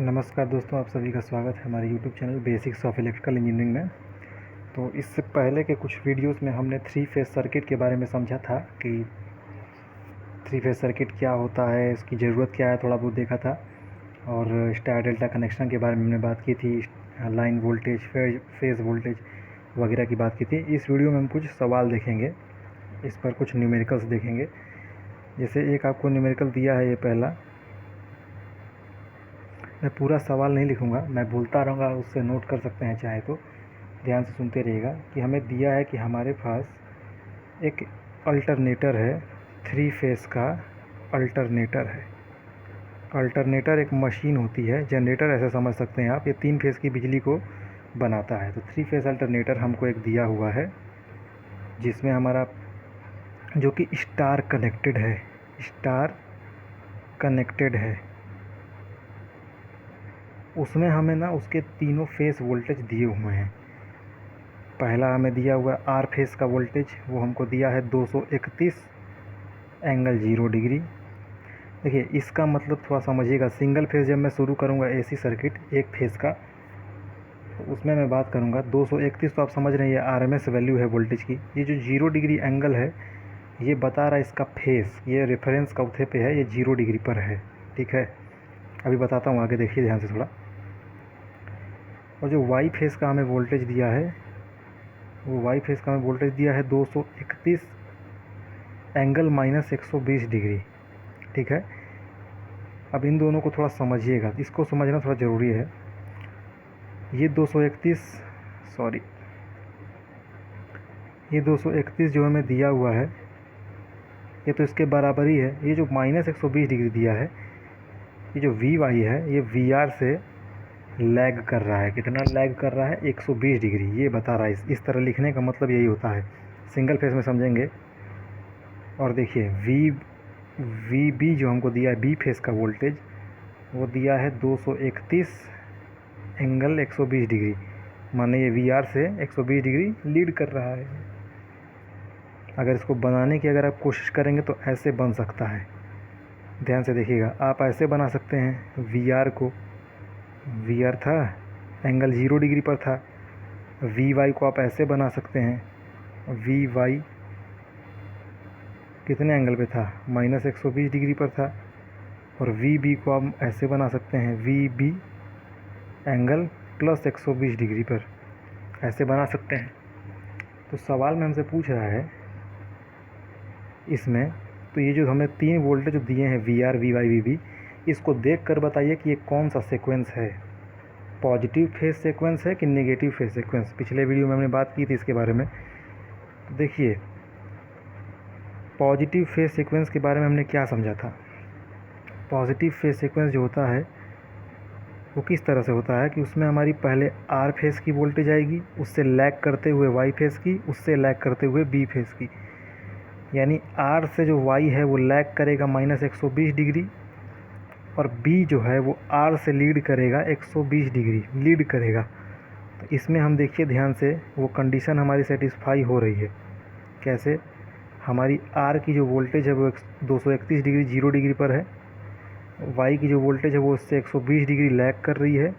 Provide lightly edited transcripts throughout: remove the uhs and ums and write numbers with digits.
नमस्कार दोस्तों, आप सभी का स्वागत है हमारे YouTube channel basics of electrical engineering में। तो इससे पहले के कुछ वीडियोस में हमने थ्री फेज सर्किट के बारे में समझा था कि थ्री फेज सर्किट क्या होता है, इसकी ज़रूरत क्या है, थोड़ा बहुत देखा था। और स्टार डेल्टा कनेक्शन के बारे में हमने बात की थी, लाइन वोल्टेज, फेज़ वोल्टेज वगैरह की बात की थी। इस वीडियो में हम कुछ सवाल देखेंगे, इस पर कुछ न्यूमेरिकल्स देखेंगे। जैसे एक आपको न्यूमेरिकल दिया है, ये पहला। मैं पूरा सवाल नहीं लिखूंगा, मैं बोलता रहूँगा, उससे नोट कर सकते हैं चाहे तो। ध्यान से सुनते रहिएगा कि हमें दिया है कि हमारे पास एक अल्टरनेटर है, थ्री फेस का अल्टरनेटर है। अल्टरनेटर एक मशीन होती है, जनरेटर ऐसे समझ सकते हैं आप, ये तीन फेस की बिजली को बनाता है। तो थ्री फेस अल्टरनेटर हमको एक दिया हुआ है, जिसमें हमारा जो कि स्टार कनेक्टेड है, उसमें हमें ना उसके तीनों फेस वोल्टेज दिए हुए हैं। पहला हमें दिया हुआ है आर फेस का वोल्टेज, वो हमको दिया है 231 एंगल 0 डिग्री। देखिए, इसका मतलब थोड़ा समझिएगा। सिंगल फेस जब मैं शुरू करूँगा एसी सर्किट एक फेस का, तो उसमें मैं बात करूँगा 231, तो आप समझ रहे हैं ये आरएमएस वैल्यू है वोल्टेज की। ये जो 0 डिग्री एंगल है, ये बता रहा है इसका फेस, ये रेफरेंस चौथे पे है, ये 0 डिग्री पर है। ठीक है, अभी बताता हूँ, आगे देखिए ध्यान से थोड़ा। और जो वाई फेस का हमें वोल्टेज दिया है, वो वाई फेस का हमें वोल्टेज दिया है 231 एंगल -120 डिग्री। ठीक है, अब इन दोनों को थोड़ा समझिएगा, इसको समझना थोड़ा ज़रूरी है। ये 231 जो हमें दिया हुआ है, ये तो इसके बराबर ही है। ये जो -120 डिग्री दिया है, ये जो वी वाई है, ये वी आर से लैग कर रहा है। कितना लैग कर रहा है? 120 डिग्री, ये बता रहा है। इस तरह लिखने का मतलब यही होता है, सिंगल फेस में समझेंगे। और देखिए वी बी जो हमको दिया है, बी फेस का वोल्टेज, वो दिया है 231 एंगल 120 डिग्री, माने ये वी आर से 120 डिग्री लीड कर रहा है। अगर इसको बनाने की अगर आप कोशिश करेंगे तो ऐसे बन सकता है। ध्यान से देखिएगा, आप ऐसे बना सकते हैं वी आर को। वी आर था, एंगल 0 डिग्री पर था। वी वाई को आप ऐसे बना सकते हैं, वी वाई कितने एंगल पे था? -120 डिग्री पर था। और वी बी को आप ऐसे बना सकते हैं, वी बी एंगल +120 डिग्री पर, ऐसे बना सकते हैं। तो सवाल में हमसे पूछ रहा है इसमें, तो ये जो हमें तीन वोल्टेज दिए हैं, V R, V Y, V B, इसको देख कर बताइए कि ये कौन सा सीक्वेंस है, पॉजिटिव फेज सीक्वेंस है कि नेगेटिव फेज सीक्वेंस। पिछले वीडियो में हमने बात की थी इसके बारे में। तो देखिए, पॉजिटिव फेज सीक्वेंस के बारे में हमने क्या समझा था। पॉजिटिव फेज सीक्वेंस जो होता है, वो किस तरह से होता है कि उसमें हमारी पहले आर फेस की वोल्टेज आएगी, उससे लैग करते हुए वाई फेस की, उससे लैग करते हुए बी फेस की। यानी आर से जो वाई है वो लैग करेगा -120 डिग्री, और बी जो है वो आर से लीड करेगा 120 डिग्री लीड करेगा। तो इसमें हम देखिए ध्यान से, वो कंडीशन हमारी सेटिस्फाई हो रही है। कैसे? हमारी आर की जो वोल्टेज है वो 231 डिग्री 0 डिग्री पर है, वाई की जो वोल्टेज है वो उससे 120 डिग्री लैग कर रही है,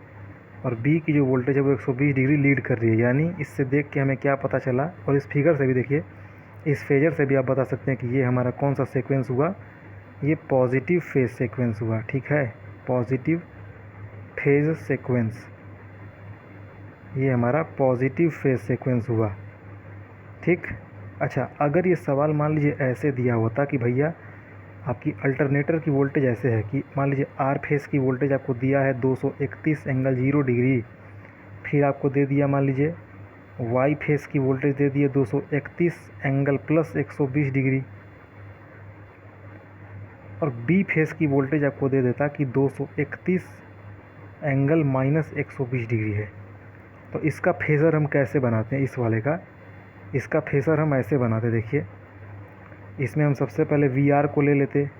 और बी की जो वोल्टेज है वो 120 डिग्री लीड कर रही है। यानी इससे देख के हमें क्या पता चला, और इस फिगर से भी देखिए, इस फेजर से भी आप बता सकते हैं कि ये हमारा कौन सा सीक्वेंस हुआ, ये पॉजिटिव फेज सीक्वेंस हुआ। ठीक है, पॉजिटिव फेज सीक्वेंस, ये हमारा पॉजिटिव फेज सीक्वेंस हुआ। ठीक। अच्छा, अगर ये सवाल मान लीजिए ऐसे दिया होता कि भैया आपकी अल्टरनेटर की वोल्टेज ऐसे है कि मान लीजिए आर फेस की वोल्टेज आपको दिया है 231 एंगल 0 डिग्री, फिर आपको दे दिया मान लीजिए वाई फेस की वोल्टेज दे दिए 231 एंगल +120 डिग्री, और बी फेस की वोल्टेज आपको दे देता कि 231 एंगल -120 डिग्री है। तो इसका फेज़र हम कैसे बनाते हैं? इस वाले का, इसका फेज़र हम ऐसे बनाते, देखिए। इसमें हम सबसे पहले वी आर को ले लेते,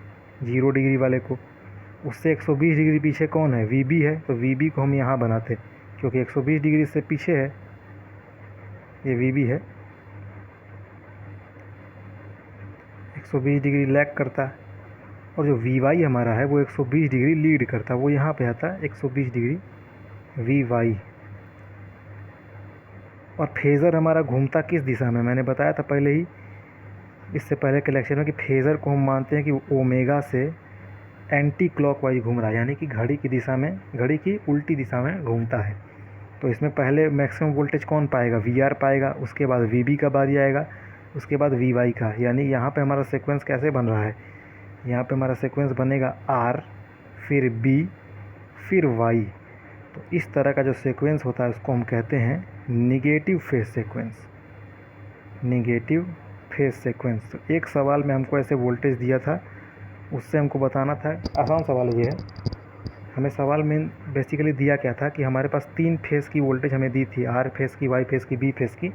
0 डिग्री वाले को, उससे 120 डिग्री पीछे कौन है? वी बी है। तो वी बी को हम यहाँ बनाते, क्योंकि 120 डिग्री से पीछे है, ये वी बी है, 120 डिग्री लैग करता है। और जो वी वाई हमारा है वो 120 डिग्री लीड करता है, वो यहाँ पे आता है 120 डिग्री वी वाई। और फेज़र हमारा घूमता किस दिशा में, मैंने बताया था पहले ही, इससे पहले के लेक्चर में, कि फेज़र को हम मानते हैं कि ओमेगा से एंटी क्लॉकवाइज घूम रहा है, यानी कि घड़ी की दिशा में, घड़ी की उल्टी दिशा में घूमता है। तो इसमें पहले मैक्सिमम वोल्टेज कौन पाएगा, वी आर पाएगा, उसके बाद वी बी का बारी आएगा, उसके बाद वी वाई का। यानी यहाँ पे हमारा सीक्वेंस कैसे बन रहा है, यहाँ पे हमारा सीक्वेंस बनेगा आर, फिर बी, फिर वाई। तो इस तरह का जो सीक्वेंस होता है उसको हम कहते हैं negative phase sequence, negative phase sequence. तो एक सवाल में हमको ऐसे वोल्टेज दिया था, उससे हमको बताना था, आसान सवाल ये है, हमें सवाल में बेसिकली दिया क्या था कि हमारे पास 3 फेज़ की वोल्टेज हमें दी थी, आर फेज़ की, वाई फेज़ की, बी फेज़ की,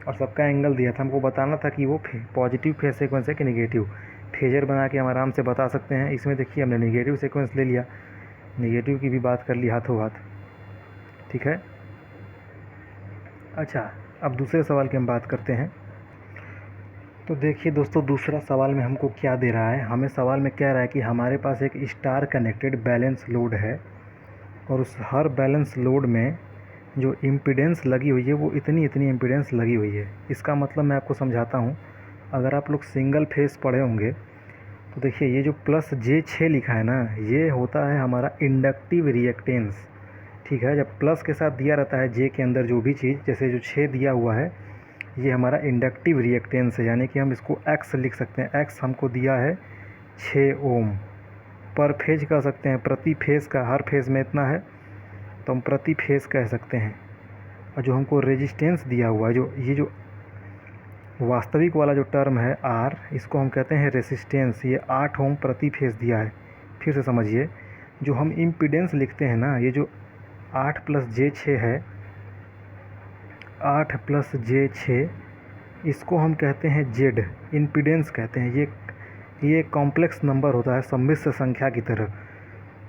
और सबका एंगल दिया था। हमको बताना था कि वो पॉजिटिव फेज सीक्वेंस है कि नेगेटिव। फेजर बना के हम आराम से बता सकते हैं। इसमें देखिए हमने नेगेटिव सीक्वेंस ले लिया, नेगेटिव की भी बात कर ली हाथों हाथ, ठीक है। अच्छा, अब दूसरे सवाल की हम बात करते हैं। तो देखिए दोस्तों, दूसरा सवाल में हमको क्या दे रहा है, हमें सवाल में कह रहा है कि हमारे पास एक स्टार कनेक्टेड बैलेंस लोड है, और उस हर बैलेंस लोड में जो इम्पीडेंस लगी हुई है वो इतनी इम्पीडेंस लगी हुई है। इसका मतलब मैं आपको समझाता हूँ। अगर आप लोग सिंगल फेस पढ़े होंगे तो देखिए ये जो +J6 लिखा है ना, ये होता है हमारा इंडक्टिव रिएक्टेंस, ठीक है। जब प्लस के साथ दिया रहता है जे के अंदर जो भी चीज़, जैसे जो 6 दिया हुआ है, ये हमारा इंडक्टिव रिएक्टेंस है, यानी कि हम इसको एक्स लिख सकते हैं। एक्स हमको दिया है 6 ओम। पर फेज कह सकते हैं, प्रति फेज़ का, हर फेज़ में इतना है तो हम प्रति फेज़ कह सकते हैं। और जो हमको रेजिस्टेंस दिया हुआ है, जो ये जो वास्तविक वाला जो टर्म है आर, इसको हम कहते हैं रेसिस्टेंस। ये 8 ओम प्रति फेज़ दिया है। फिर से समझिए, जो हम इम्पीडेंस लिखते हैं ना, ये जो 8 + J6 है, 8 + J6, इसको हम कहते हैं जेड, इम्पीडेंस कहते हैं। ये कॉम्प्लेक्स नंबर होता है, सम्मिश्र संख्या की तरह।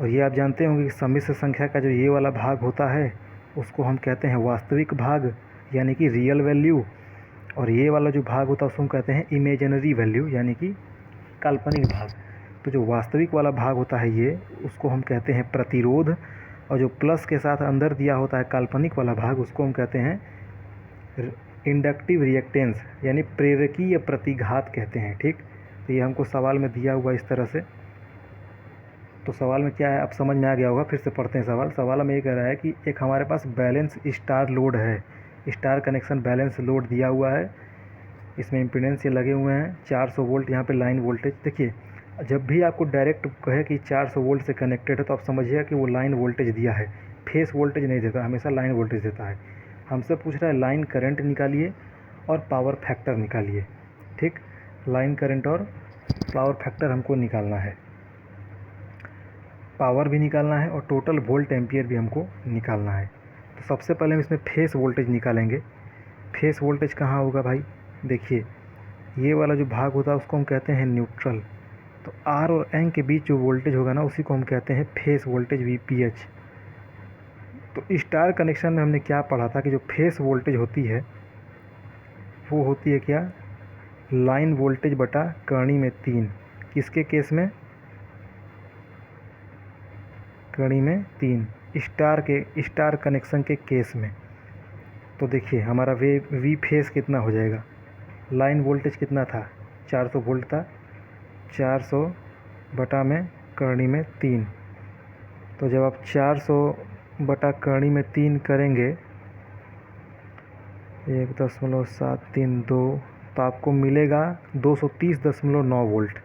और ये आप जानते होंगे कि सम्मिश्र संख्या का जो ये वाला भाग होता है उसको हम कहते हैं वास्तविक भाग, यानी कि रियल वैल्यू। और ये वाला जो भाग होता है उसको हम कहते हैं इमेजिनरी वैल्यू, यानी कि काल्पनिक भाग। तो जो वास्तविक वाला भाग होता है ये, उसको हम कहते हैं प्रतिरोध। और जो प्लस के साथ अंदर दिया होता है काल्पनिक वाला भाग, उसको हम कहते हैं इंडक्टिव रिएक्टेंस, यानी प्रेरकीय प्रतिघात कहते हैं, ठीक। तो ये हमको सवाल में दिया हुआ इस तरह से। तो सवाल में क्या है, अब समझ में आ गया होगा। फिर से पढ़ते हैं सवाल। सवाल में ये कह रहा है कि एक हमारे पास बैलेंस स्टार लोड है, स्टार कनेक्शन बैलेंस लोड दिया हुआ है, इसमें इम्पीडेंस ये लगे हुए हैं 400 वोल्ट, यहाँ पे लाइन वोल्टेज। देखिए, जब भी आपको डायरेक्ट कहे कि 400 वोल्ट से कनेक्टेड है तो आप समझिएगा कि वो लाइन वोल्टेज दिया है, फेस वोल्टेज नहीं देता, हमेशा लाइन वोल्टेज देता है। हमसे पूछ रहा है लाइन करंट निकालिए और पावर फैक्टर निकालिए, ठीक। लाइन करंट और पावर फैक्टर हमको निकालना है, पावर भी निकालना है और टोटल वोल्ट एम्पियर भी हमको निकालना है। तो सबसे पहले हम इसमें फेस वोल्टेज निकालेंगे। फेस वोल्टेज कहाँ होगा भाई, देखिए ये वाला जो भाग होता है उसको हम कहते हैं न्यूट्रल। तो आर और एन के बीच जो वोल्टेज होगा ना, उसी को हम कहते हैं फेस वोल्टेज, VPH। तो स्टार कनेक्शन में हमने क्या पढ़ा था कि जो फेस वोल्टेज होती है वो होती है क्या, लाइन वोल्टेज बटा कड़ी में 3। किसके केस में, कड़ी में 3, स्टार कनेक्शन के केस में। तो देखिए हमारा वी फेस कितना हो जाएगा, लाइन वोल्टेज कितना था, 400 वोल्ट था, 400 बटा में कड़ी में 3। तो जब आप 400 बटा कड़ी में 3 करेंगे, 1.732, तो आपको मिलेगा 230.9 वोल्ट।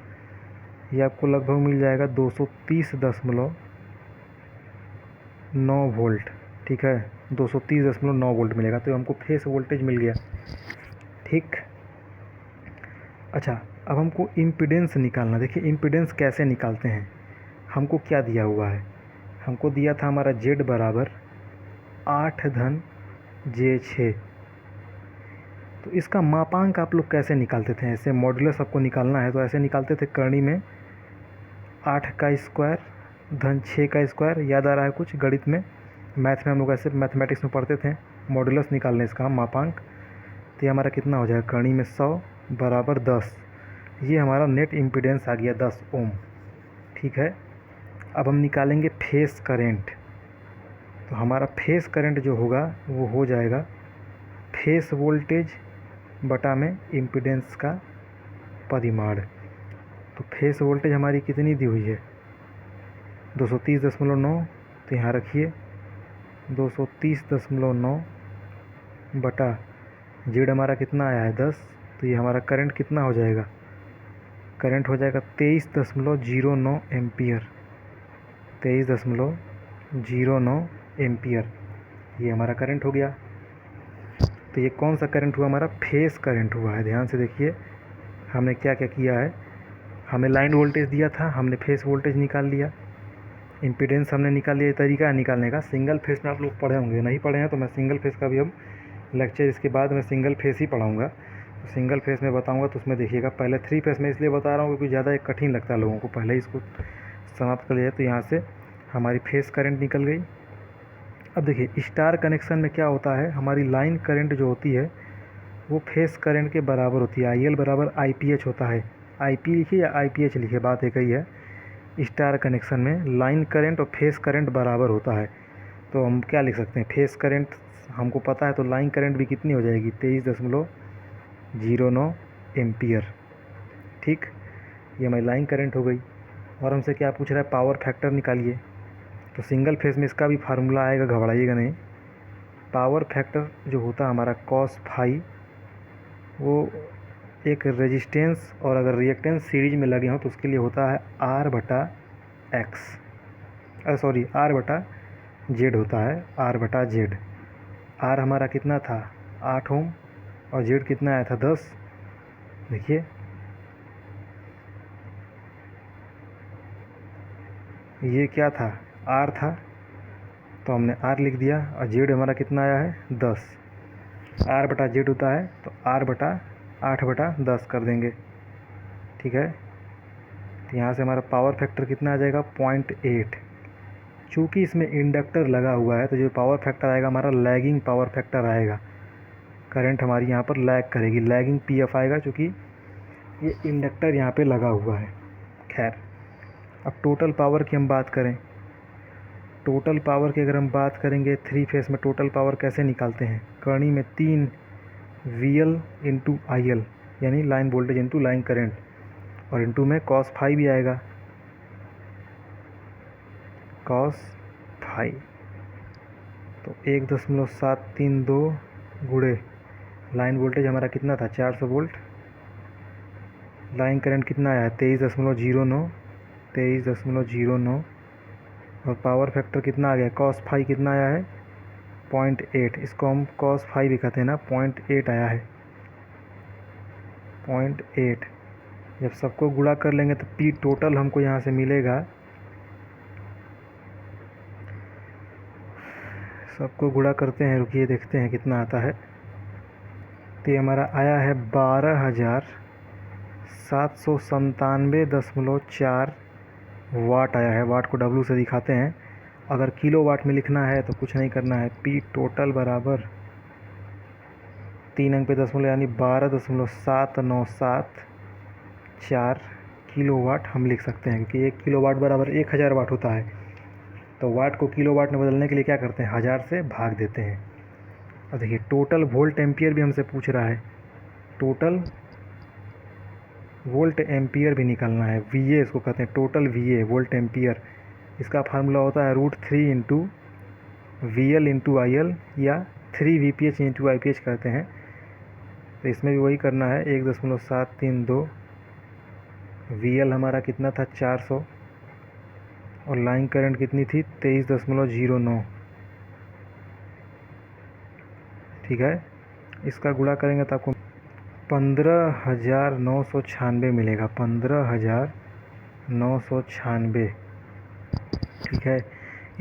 ये आपको लगभग मिल जाएगा 230.9 वोल्ट, ठीक है, 230.9 वोल्ट मिलेगा। तो हमको फेस वोल्टेज मिल गया, ठीक। अच्छा, अब हमको इम्पीडेंस निकालना। देखिए इम्पीडेंस कैसे निकालते हैं, हमको क्या दिया हुआ है, हमको दिया था हमारा Z बराबर 8-J6। तो इसका मापांक आप लोग कैसे निकालते थे, ऐसे मॉड्यूलस आपको निकालना है तो ऐसे निकालते थे, करनी में 8 का स्क्वायर धन 6 का स्क्वायर। याद आ रहा है कुछ गणित में, मैथ में हम लोग ऐसे मैथमेटिक्स में पढ़ते थे, मॉड्यूलस निकालने इसका मापांक। तो ये हमारा कितना हो जाएगा, करनी में 100 बराबर 10। ये हमारा नेट इम्पीडेंस आ गया 10 ओम। ठीक है। अब हम निकालेंगे फेस करंट। तो हमारा फेस करंट जो होगा वो हो जाएगा फेस वोल्टेज बटा में इम्पीडेंस का परिमाण। तो फेस वोल्टेज हमारी कितनी दी हुई है 230.9, तो यहाँ रखिए 230.9 बटा जेड हमारा कितना आया है 10। तो ये हमारा करंट कितना हो जाएगा, करंट हो जाएगा 23.09 एम्पियर, 23.09 एम्पियर। ये हमारा करंट हो गया। तो ये कौन सा करंट हुआ, हमारा फेस करंट हुआ है। ध्यान से देखिए हमने क्या क्या किया है। हमें लाइन वोल्टेज दिया था, हमने फेस वोल्टेज निकाल लिया, इम्पीडेंस हमने निकाल लिया। तरीका है निकालने का। सिंगल फेस में आप लोग पढ़े होंगे, नहीं पढ़े हैं तो मैं सिंगल फेस का भी अब लेक्चर इसके बाद मैं सिंगल फेस ही पढ़ाऊँगा। तो सिंगल फेस में बताऊँगा तो उसमें देखिएगा। पहले 3 फेस में इसलिए बता रहा हूँ क्योंकि ज़्यादा कठिन लगता है लोगों को, पहले इसको समाप्त कर लिया। तो यहाँ से हमारी फेस करंट निकल गई। अब देखिए स्टार कनेक्शन में क्या होता है, हमारी लाइन करंट जो होती है वो फेस करंट के बराबर होती है। IL बराबर IPH होता है। IP लिखिए या IPH लिखिए, बात एक ही है। स्टार कनेक्शन में लाइन करंट और फेस करंट बराबर होता है। तो हम क्या लिख सकते हैं, फेस करंट हमको पता है तो लाइन करंट भी कितनी हो जाएगी 23.09 एम्पियर। ठीक, ये हमारी लाइन करंट हो गई। और हमसे क्या पूछ रहा है, पावर फैक्टर निकालिए। तो सिंगल फेस में इसका भी फार्मूला आएगा, घबराइएगा नहीं। पावर फैक्टर जो होता है हमारा cos फाई, वो एक रेजिस्टेंस और अगर रिएक्टेंस सीरीज में लगे हों तो उसके लिए होता है R बटा एक्स, सॉरी R बटा जेड होता है, R बटा जेड। R हमारा कितना था 8 ओम और जेड कितना आया था 10। देखिए ये क्या था, R था तो हमने R लिख दिया, और जेड हमारा कितना आया है 10। R बटा जेड होता है तो R बटा 8 बटा 10 कर देंगे। ठीक है, तो यहाँ से हमारा पावर फैक्टर कितना आ जाएगा 0.8। चूँकि इसमें इंडक्टर लगा हुआ है तो जो पावर फैक्टर आएगा हमारा लैगिंग पावर फैक्टर आएगा। करंट हमारी यहाँ पर लैग करेगी, लैगिंग PF आएगा चूँकि ये इंडक्टर यहाँ पे लगा हुआ है। खैर, अब टोटल पावर की हम बात करें। टोटल पावर की अगर हम बात करेंगे 3 फेस में टोटल पावर कैसे निकालते हैं, करनी में 3 VL इंटू IL यानी line voltage into line current, और इंटू में cos फाई भी आएगा, cos फाई। तो 1.732 गुणे लाइन वोल्टेज हमारा कितना था 400 वोल्ट, लाइन करंट कितना आया है 23.09, और पावर फैक्टर कितना आ गया, cos फाई कितना आया है 0.8। इसको हम cos फाई भी कहते हैं ना, 0.8 आया है 0.8। जब सबको गुणा कर लेंगे तो P टोटल हमको यहाँ से मिलेगा, सबको गुणा करते हैं, रुकिए देखते हैं कितना आता है। तो ये हमारा आया है 12,797.4 वाट आया है। वाट को W से दिखाते हैं। अगर किलो वाट में लिखना है तो कुछ नहीं करना है, P टोटल बराबर 3 अंक पे दशमलव यानी 12.7974 किलो वाट हम लिख सकते हैं, क्योंकि 1 किलो वाट बराबर 1000 वाट होता है। तो वाट को किलो वाट में बदलने के लिए क्या करते हैं, 1000 से भाग देते हैं। और देखिए टोटल वोल्ट एम्पियर भी हमसे पूछ रहा है, टोटल वोल्ट एम्पियर भी निकालना है। VA इसको कहते हैं, टोटल VA वोल्ट एम्पियर। इसका फार्मूला होता है √3 इंटू VL इंटू IL या 3 VPH इंटू IPH कहते हैं। तो इसमें भी वही करना है, 1.732। VL हमारा कितना था 400 और लाइन करंट कितनी थी 23.09। ठीक है, इसका गुणा करेंगे तो आपको 15,996 मिलेगा, 15,996। ठीक है,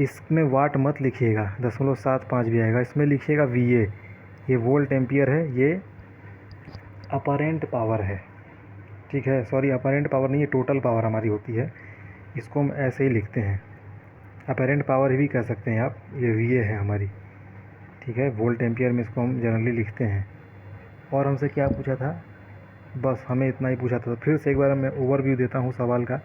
इसमें वाट मत लिखिएगा, 0.75 भी आएगा, इसमें लिखिएगा VA। ये वोल्ट एम्पियर है, ये अपरेंट पावर है। ठीक है, सॉरी अपरेंट पावर नहीं, ये टोटल पावर हमारी होती है, इसको हम ऐसे ही लिखते हैं, अपरेंट पावर भी कह सकते हैं आप। ये VA है हमारी। ठीक है, वोल्ट एम्पियर में इसको हम जनरली लिखते हैं। और हमसे क्या पूछा था, बस हमें इतना ही पूछा था। तो फिर से एक बार मैं ओवरव्यू देता हूँ सवाल का।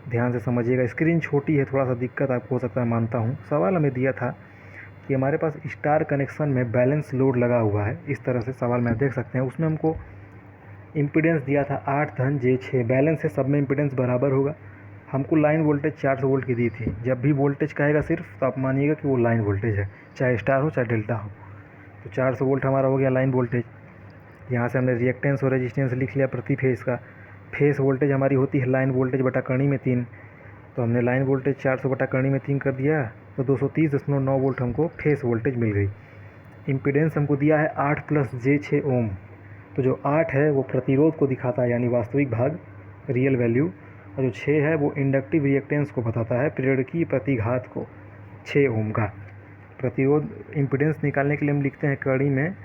ध्यान से समझिएगा। स्क्रीन छोटी है, थोड़ा सा दिक्कत आपको हो सकता है, मानता हूँ। सवाल हमें दिया था कि हमारे पास स्टार कनेक्शन में बैलेंस लोड लगा हुआ है, इस तरह से सवाल में आप देख सकते हैं। उसमें हमको इम्पीडेंस दिया था 8 धन J6, बैलेंस है, सब में इम्पीडेंस बराबर होगा। हमको लाइन वोल्टेज 400 वोल्ट की दी थी। जब भी वोल्टेज कहेगा सिर्फ, तो आप मानिएगा कि वो लाइन वोल्टेज है, चाहे स्टार हो चाहे डेल्टा हो। तो 400 वोल्ट हमारा हो गया लाइन वोल्टेज। यहाँ से हमने रिएक्टेंस और रेजिस्टेंस लिख लिया प्रति फेज़ का। फेस वोल्टेज हमारी होती है लाइन वोल्टेज बटा करणी में 3, तो हमने लाइन वोल्टेज 400 बटा करणी में 3 कर दिया, तो 230.9 वोल्ट हमको फेस वोल्टेज मिल गई। इम्पीडेंस हमको दिया है 8 + J6 ओम, तो जो 8 है वो प्रतिरोध को दिखाता है, यानी वास्तविक भाग, रियल वैल्यू, और जो 6 है वो इंडक्टिव रिएक्टेंस को बताता है, प्रेरकीय प्रतिघात को, 6 ओम का। प्रतिरोध इम्पीडेंस निकालने के लिए हम लिखते हैं करणी में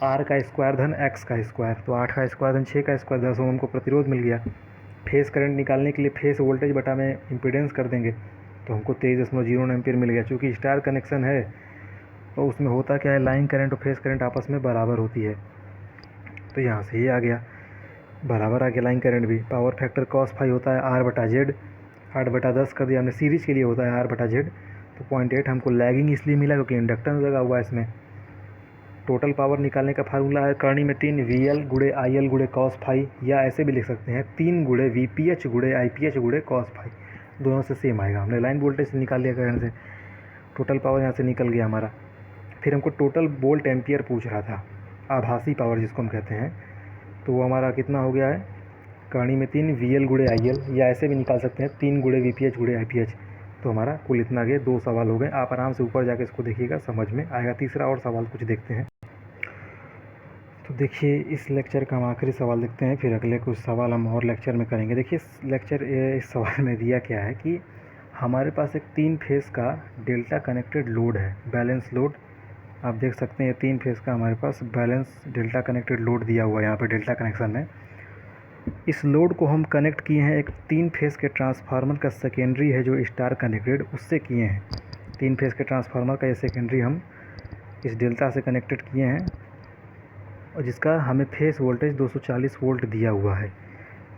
R का स्क्वायर धन X का स्क्वायर, तो 8 का स्क्वायर धन 6 का स्क्वायर, 10 ओम को प्रतिरोध मिल गया। फेस करंट निकालने के लिए फेस वोल्टेज बटा में इम्पीडेंस कर देंगे, तो हमको 23.09 एम्पीयर मिल गया। चूँकि स्टार कनेक्शन है तो उसमें होता क्या है, लाइन करंट और फेस करंट आपस में बराबर होती है, तो यहाँ से ही आ गया, बराबर आ गया लाइन करंट भी। पावर फैक्टर cos फाई होता है R/Z, 8/10 कर दिया हमने, सीरीज के लिए होता है R/Z, तो 0.8 हमको लैगिंग इसलिए मिला क्योंकि इंडक्टेंस लगा हुआ है इसमें। टोटल पावर निकालने का फार्मूला है करणी में 3 VL × IL × cos फाई, या ऐसे भी लिख सकते हैं 3 × VPH × IPH × cos फाई, दोनों से सेम आएगा। हमने लाइन वोल्टेज से निकाल लिया करंट से, टोटल पावर यहाँ से निकल गया हमारा। फिर हमको टोटल वोल्ट एम्पियर पूछ रहा था, आभासी पावर जिसको हम कहते हैं, तो वो हमारा कितना हो गया है, करणी में 3 VL × IL, या ऐसे भी निकाल सकते हैं 3 × VPH × IPH, तो हमारा कुल इतना गया। 2 सवाल हो गए, आप आराम से ऊपर जाके इसको देखिएगा, समझ में आएगा। तीसरा और सवाल कुछ देखते हैं। तो देखिए, इस लेक्चर का हम आखिरी सवाल देखते हैं, फिर अगले कुछ सवाल हम और लेक्चर में करेंगे। देखिए इस सवाल में दिया क्या है कि हमारे पास एक 3 फेज़ का डेल्टा कनेक्टेड लोड है, बैलेंस लोड। आप देख सकते हैं 3 फेज़ का हमारे पास बैलेंस डेल्टा कनेक्टेड लोड दिया हुआ है यहाँ पे डेल्टा कनेक्शन में। इस लोड को हम कनेक्ट किए हैं एक 3 फेज़ के ट्रांसफार्मर का सेकेंडरी है जो स्टार कनेक्टेड, उससे किए हैं। 3 फेज़ के ट्रांसफार्मर का ये सेकेंडरी हम इस डेल्टा से कनेक्टेड किए हैं, और जिसका हमें फेस वोल्टेज 240 वोल्ट दिया हुआ है।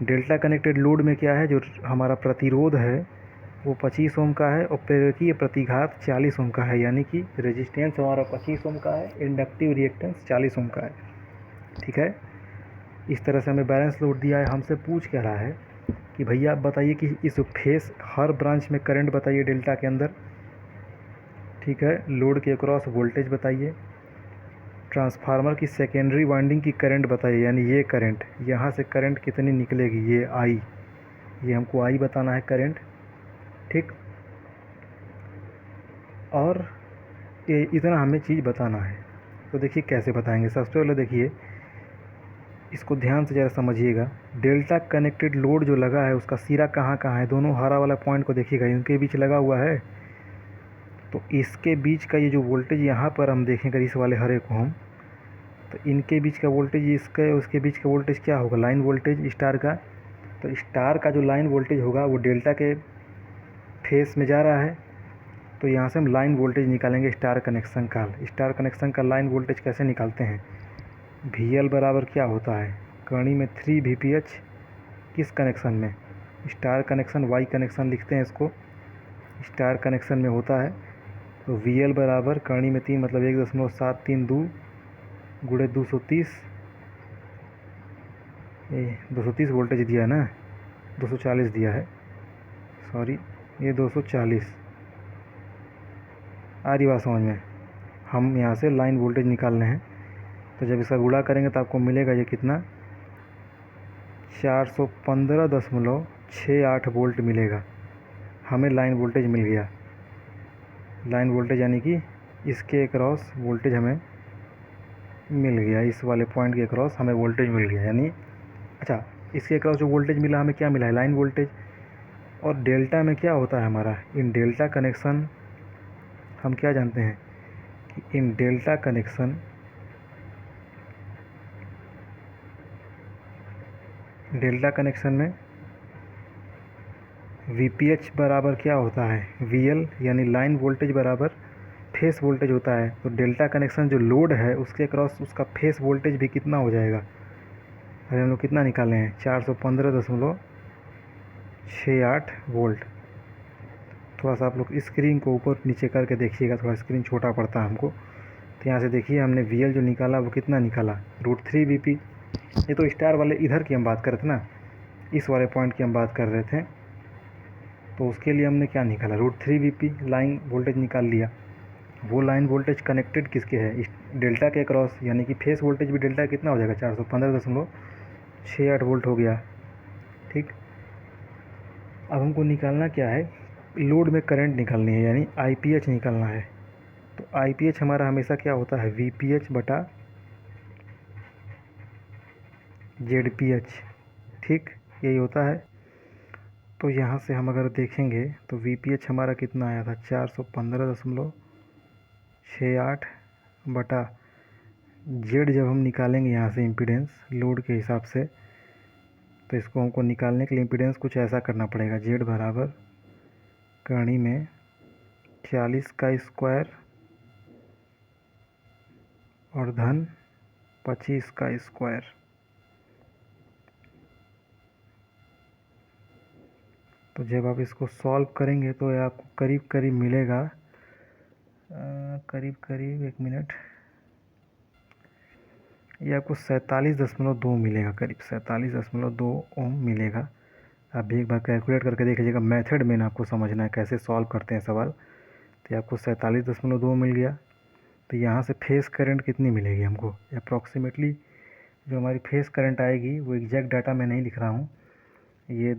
डेल्टा कनेक्टेड लोड में क्या है, जो हमारा प्रतिरोध है वो 25 ओम का है, और प्रेरकीय प्रतिघात 40 ओम का है, यानी कि रेजिस्टेंस हमारा 25 ओम का है, इंडक्टिव रिएक्टेंस 40 ओम का है। ठीक है, इस तरह से हमें बैलेंस लोड दिया है। हमसे पूछ क्या रहा है कि भैया आप बताइए कि इस फेस हर ब्रांच में करंट बताइए डेल्टा के अंदर। ठीक है, लोड के अक्रॉस वोल्टेज बताइए, ट्रांसफार्मर की सेकेंडरी वाइंडिंग की करंट बताइए, यानी ये करंट, यहाँ से करंट कितनी निकलेगी, ये आई, ये हमको आई बताना है करंट। ठीक, और ये इतना हमें चीज़ बताना है। तो देखिए कैसे बताएंगे। सबसे पहले देखिए, इसको ध्यान से ज़रा समझिएगा। डेल्टा कनेक्टेड लोड जो लगा है उसका सिरा कहाँ कहाँ है, दोनों हरा वाला पॉइंट को देखिएगा, इनके बीच लगा हुआ है। तो इसके बीच का ये जो वोल्टेज यहाँ पर हम देखेंगे, इस वाले हरे को हम, तो इनके बीच का वोल्टेज, इसका उसके बीच का वोल्टेज क्या होगा, लाइन वोल्टेज स्टार का। तो स्टार का जो लाइन वोल्टेज होगा वो डेल्टा के फेस में जा रहा है, तो यहाँ से हम लाइन वोल्टेज निकालेंगे स्टार कनेक्शन का। स्टार कनेक्शन का लाइन वोल्टेज कैसे निकालते हैं, VL बराबर क्या होता है, करणी में 3 VPH, किस कनेक्शन में, स्टार कनेक्शन, वाई कनेक्शन लिखते हैं इसको, स्टार कनेक्शन में होता है। तो VL बराबर करणी में 3 मतलब 1.732 गुणे 230, 230 वोल्टेज दिया है ना, 240 दिया है, सॉरी ये 240, आ रही बात समझ में। हम यहाँ से लाइन वोल्टेज निकालने हैं, तो जब इसका गुणा करेंगे तो आपको मिलेगा ये कितना, 415.68 वोल्ट मिलेगा। हमें लाइन वोल्टेज मिल गया, लाइन वोल्टेज यानी कि इसके अक्रॉस वोल्टेज हमें मिल गया, इस वाले पॉइंट के अक्रॉस हमें वोल्टेज मिल गया। यानी अच्छा, इसके अक्रॉस जो वोल्टेज मिला हमें क्या मिला है, लाइन वोल्टेज। और डेल्टा में क्या होता है हमारा, इन डेल्टा कनेक्शन हम क्या जानते हैं कि इन डेल्टा कनेक्शन में VPH बराबर क्या होता है, VL, यानी लाइन वोल्टेज बराबर फेस वोल्टेज होता है। तो डेल्टा कनेक्शन जो लोड है उसके क्रॉस उसका फेस वोल्टेज भी कितना हो जाएगा, अरे हम लोग कितना निकाले हैं, 415.68 68 वोल्ट। थोड़ा सा आप लोग स्क्रीन को ऊपर नीचे करके देखिएगा, थोड़ा स्क्रीन छोटा पड़ता है हमको। तो यहाँ से देखिए हमने VL जो निकाला वो कितना निकाला, √3 Vp। ये तो स्टार वाले इधर की हम बात कर रहे थे ना, इस वाले पॉइंट की हम बात कर रहे थे। तो उसके लिए हमने क्या निकाला, √3 Vp लाइन वोल्टेज निकाल लिया। वो लाइन वोल्टेज कनेक्टेड किसके है, इस डेल्टा के क्रॉस, यानी कि फेस वोल्टेज भी डेल्टा कितना हो जाएगा, 415.68 वोल्ट हो गया। ठीक, अब हमको निकालना क्या है, लोड में करंट निकालनी है, यानी IPH निकालना है। तो IPH हमारा हमेशा क्या होता है, VPH बटा ZPH। ठीक, यही होता है। तो यहाँ से हम अगर देखेंगे तो VPH हमारा कितना आया था, 415.68 बटा Z। जब हम निकालेंगे यहाँ से इम्पीडेंस लोड के हिसाब से, तो इसको हमको निकालने के लिए इम्पीडेंस कुछ ऐसा करना पड़ेगा, Z बराबर करणी में 40 का स्क्वायर और धन 25 का स्क्वायर। तो जब आप इसको सॉल्व करेंगे तो आपको करीब करीब मिलेगा, करीब करीब 1 मिनट, ये आपको 47.2 मिलेगा, करीब 47.2 ओम मिलेगा। आप भी एक बार कैलकुलेट करके देख लीजिएगा, मेथड में ना आपको समझना है कैसे सॉल्व करते हैं सवाल। तो आपको 47.2 मिल गया। तो यहाँ से फेस करंट कितनी मिलेगी हमको, अप्रॉक्सीमेटली जो हमारी फेस करंट आएगी, वो एग्जैक्ट डाटा मैं नहीं लिख रहा हूँ, ये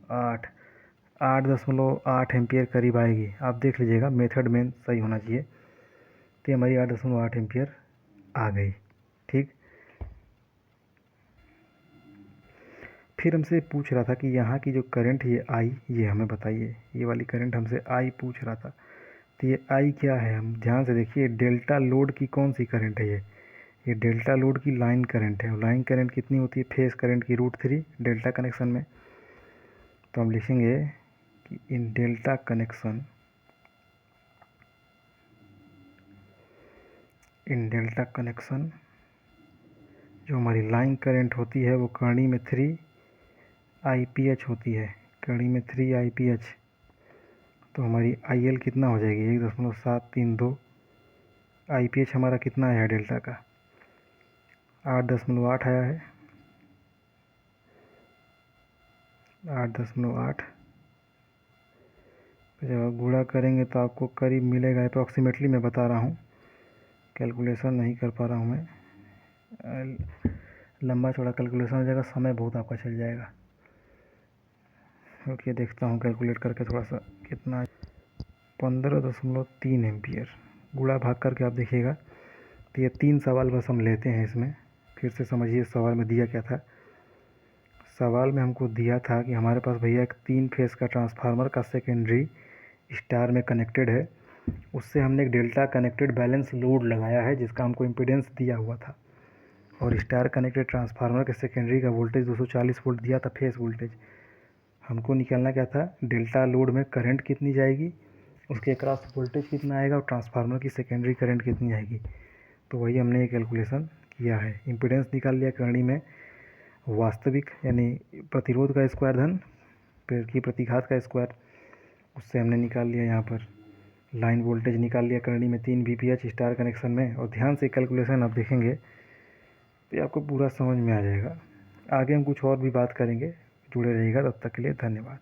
8.8 एम्पियर करीब आएगी। आप देख लीजिएगा, मेथड में सही होना चाहिए। तो हमारी 8.8 एम्पियर आ गई। ठीक, फिर हमसे पूछ रहा था कि यहाँ की जो करंट है ये I, ये हमें बताइए, ये वाली करंट हमसे I पूछ रहा था। तो ये I क्या है, हम ध्यान से देखिए, डेल्टा लोड की कौन सी करंट है, ये डेल्टा लोड की लाइन करंट है। लाइन करंट कितनी होती है, फेस करंट की √3 डेल्टा कनेक्शन में। तो हम लिखेंगे कि इन डेल्टा कनेक्शन जो हमारी लाइन करंट होती है वो करणी में 3 IPH होती है, करणी में 3 IPH। तो हमारी IL कितना हो जाएगी, 1.732। IPH हमारा कितना आया है डेल्टा का, 8.8 आया है, 8.8। जब आप गुणा करेंगे तो आपको करीब मिलेगा, अप्रॉक्सीमेटली मैं बता रहा हूँ, कैलकुलेशन नहीं कर पा रहा हूँ मैं, लंबा चौड़ा कैलकुलेशन हो जाएगा, समय बहुत आपका चल जाएगा। ओके, देखता हूँ कैलकुलेट करके थोड़ा सा कितना, 15.3 एम्पियर। गुणा भाग करके आप देखिएगा। तो ये 3 सवाल बस हम लेते हैं इसमें। फिर से समझिए सवाल में दिया क्या था। सवाल में हमको दिया था कि हमारे पास भैया एक 3 फेस का ट्रांसफार्मर का सेकेंडरी स्टार में कनेक्टेड है, उससे हमने एक डेल्टा कनेक्टेड बैलेंस लोड लगाया है जिसका हमको इम्पीडेंस दिया हुआ था, और स्टार कनेक्टेड ट्रांसफार्मर के सेकेंडरी का वोल्टेज 240 वोल्ट दिया था, फेस वोल्टेज। हमको निकालना क्या था, डेल्टा लोड में करंट कितनी जाएगी, उसके अक्रॉस वोल्टेज कितना आएगा, और ट्रांसफार्मर की सेकेंडरी करंट कितनी आएगी। तो वही हमने ये कैलकुलेशन किया है। इम्पीडेंस निकाल लिया करणी में, वास्तविक यानी प्रतिरोध का स्क्वायर धन पेड़ की प्रतिघात का स्क्वायर, उससे हमने निकाल लिया यहाँ पर लाइन वोल्टेज निकाल लिया करणी में 3 VPH स्टार कनेक्शन में। और ध्यान से कैलकुलेशन आप देखेंगे तो आपको पूरा समझ में आ जाएगा। आगे हम कुछ और भी बात करेंगे, जुड़े रहिएगा। तब तक के लिए धन्यवाद।